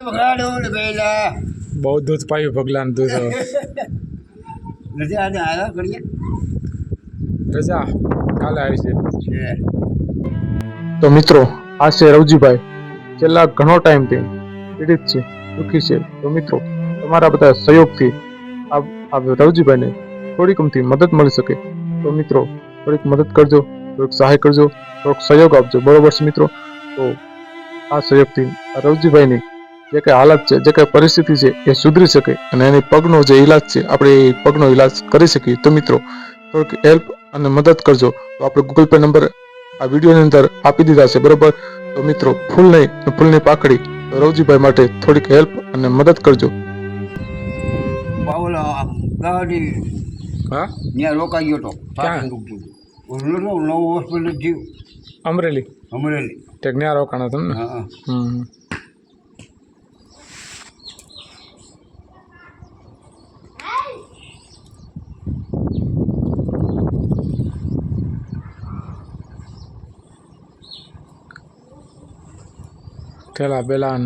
બહુ દૂધ પાયું ભગલાન દૂધ રજા કાલે આવી છે. તો મિત્રો આ છે રવજીભાઈ, છેલ્લા ઘણો ટાઈમથી પીડિત છે, દુઃખી છે. તો મિત્રો તમારા બધા સહયોગથી આ રવજીભાઈને થોડીક અમથી મદદ મળી શકે. તો મિત્રો થોડીક મદદ કરજો, થોડીક સહાય કરજો, થોડોક સહયોગ આપજો, બરોબર છે મિત્રો. તો આ સહયોગથી રવજીભાઈની જે કંઈ હાલત છે, જે કંઈ પરિસ્થિતિ છે એ સુધરી શકે અને એની પગનો જે ઈલાજ છે આપણે એ પગનો ઈલાજ કરી શકીએ. તો મિત્રો થોડીક હેલ્પ અને મદદ કરજો. તો આપણે ગૂગલ પે નંબર આ વિડીયોની અંદર આપી દીધા છે, બરોબર. તો મિત્રો ફૂલની પાકડી રવજીભાઈ માટે થોડીક હેલ્પ અને મદદ કરજો. હા ત્યાં રોકાઈ ગયો તો નવું હોસ્પિટલ થયું અમરેલી ટેક ત્યાં રોકાણો તમને. હા પેલા પેલા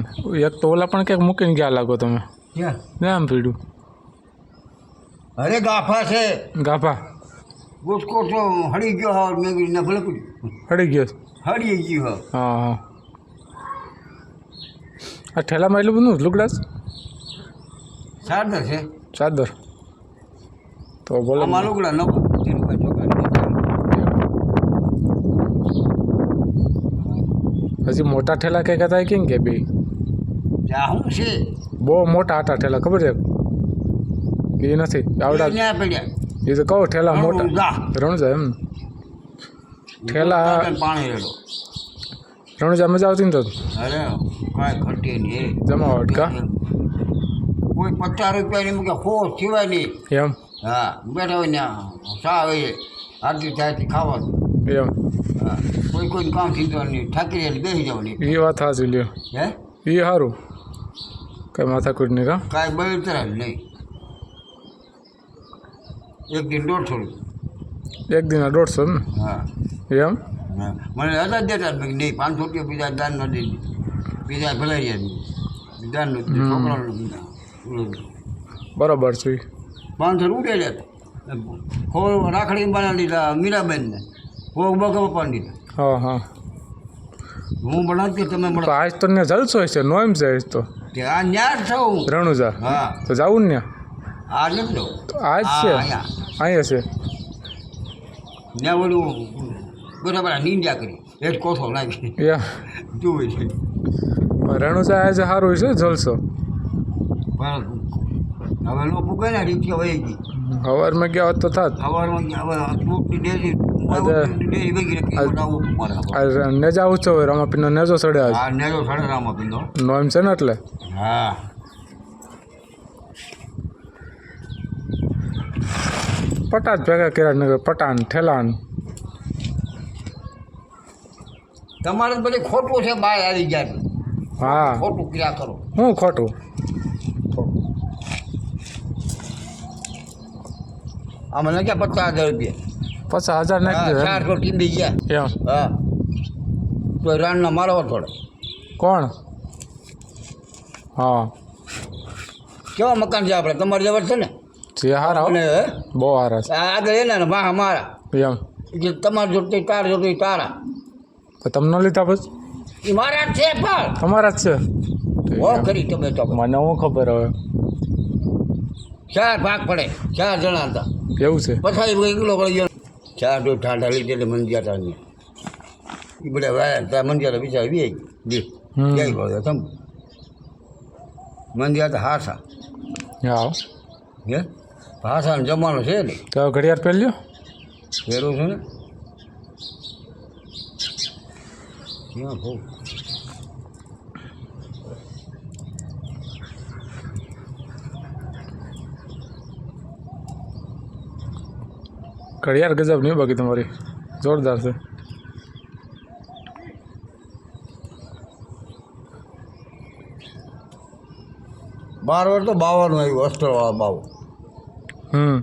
એક તો ઓલા પણ ક્યાંક મૂકીને ગયા લાગો તમે. ક્યાં આમ પીડ્યું અરે ગાફા છે ગાભા ગુસ્કો તો હળી ગયો હા મેં કીધું ભલે પડ્યું હળી ગયો. હળી ગયું હા હા હા આ ઠેલામાં એટલું બધું લુગડાસ ચાદર છે ચાદર તો બોલો આમાં લુગડા નવા હજી મોટા ઠેલા કંઈક હતા કેમ કે બે શું છે બહુ મોટા હતા ઠેલા, ખબર છે કે એ નથી આવડા ત્યાં પડ્યા એ તો કહું ઠેલા મોટા રણુજા એમ ઠેલા પાણી રેડો રણુજા મજા આવતી ને તો અરે કાંઈ ઘટે નહીં જમાવટ કા કોઈ 50 રૂપિયાની મૂકે ખોશ સિવાય નહીં એમ. હા બેઠા હોય ને ચા હોય આરતી ચાયથી ખાવાનું એમ હા કોઈ કામ સીધવાનું નહીં થાકી રહે બેસી જવાની એ વાત સાચી લ્યો હે એ સારું કઈ માથાકૂટ નહીં કા કાંઈ બળતરા નહીં એક દિન 150 એક દિન 150 ને હા એમ. હા મને હતા જ દેતા નહીં 500 રૂપિયા બીજા દાન ન દે બીજા ભલે દાન છોકરાનું બરાબર છે. 500 ઉડેલા ખો રાખડી બનાવી દીધા મીરાબેનને ખો બગા પાડી દીધા. હા હા હું બનાવતી તમે તો આજ તો ત્યાં જલસો છે નોએમ છે આજ તો આ ન્યા છું રણુજા. હા તો જવું ને આ નથી જવું તો આજ છે અહીંયા છે ત્યાં ઓલું બરાબર નિંદ્યા કરી એક કોઠો નાખી યા જોવે છે રણુજા આજે સારું છે જલસો. પણ હવે લોકો ગઈ ને રીક્ષા વહી ગઈ સવારમાં ગયા હોત તો થાત. સવારમાં હવે મોટી ડેરી વગી રાખી નેજા ઉત્સવ હોય રામાપીરનો નેજો ચડે આજ. હા નેજો સાડા રામા પીંદો નોએમ છે ને એટલે હા પટાટ ભેગા કર્યા નગર પટાન ઠેલાન. તમારે બધી ખોટું છે બહાર આવી જાય હા ખોટું ક્રિયા કરો હું ખોટું આમાં નાખ્યા 50,000 રૂપિયા 50,000 નાખી દે 400 ટીંબી ગયા એમ. હા તો રાણના મારવા થોડે કોણ? હા કેવા મકાન છે આપણે તમારી જબર છે ને જે હારા અને બહુ હારા છે આગળ એના ને વાહ મારા એમ. જે તમારે જોતી તાર જોતી તારા તો તમને લીધા પછી એ મારા જ છે પણ તમારા જ છે. હો કરી તમે તો મને હું ખબર હવે 4 ભાગ પડે 4 જણા હતા એવું છે. પછી એકલો કરી ગયો 4 તો ઠાઠા લીધે એટલે મંજિયા હતા એ બધા વાયા ત્યાં મંજિયા બિચારા બી જય ભાવ તમ મંજિયા તો હાસા હા હે હાસાનો જમાનો છે ને તો ઘડિયાળ પહેર્યો ફેરવું છે ને ક્યાં બહુ ઘડિયાળ ગજબ નહીં બાકી તમારી જોરદાર છે. 12 વર્ષ તો 52 આવ્યું અસ્ટરવાળા બાવ હમ